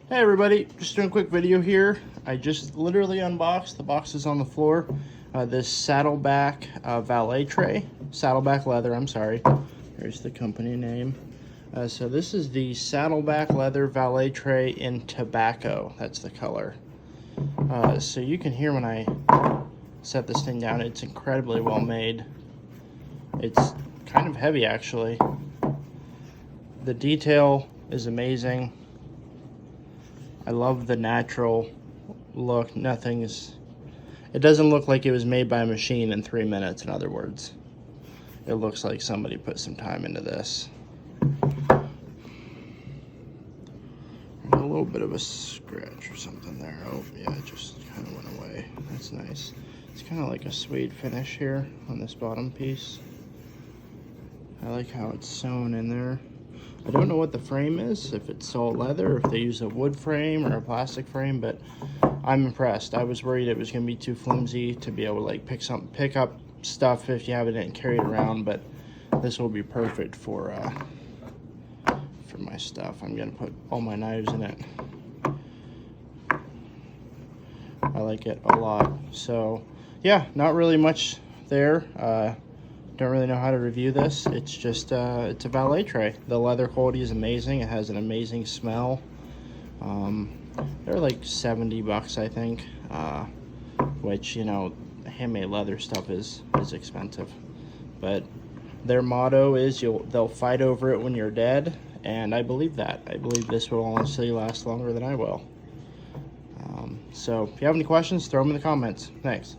Hey everybody, just doing a quick video here. I just literally unboxed, the box is on the floor, this Saddleback Valet tray, Saddleback leather, I'm sorry. There's the company name. So this is the Saddleback leather Valet tray in tobacco, that's the color. So you can hear when I set this thing down, it's incredibly well made. It's kind of heavy actually. The detail is amazing. I love the natural look. It doesn't look like it was made by a machine in 3 minutes, in other words. It looks like somebody put some time into this. A little bit of a scratch or something there. Oh yeah, it just kind of went away. That's nice. It's kind of like a suede finish here on this bottom piece. I like how it's sewn in there. I don't know what the frame is, if it's salt leather, or if they use a wood frame or a plastic frame, but I'm impressed. I was worried it was going to be too flimsy to be able to like pick up stuff if you have it and carry it around, but this will be perfect for my stuff. I'm going to put all my knives in it. I like it a lot. So yeah, not really much there. Don't really know how to review this. It's just it's a Valet tray. The leather quality is amazing. It has an amazing smell. They're like 70 bucks, I think, which, you know, handmade leather stuff is expensive, but their motto is they'll fight over it when you're dead, and I believe that. I believe this will honestly last longer than I will. So if you have any questions, throw them in the comments. Thanks.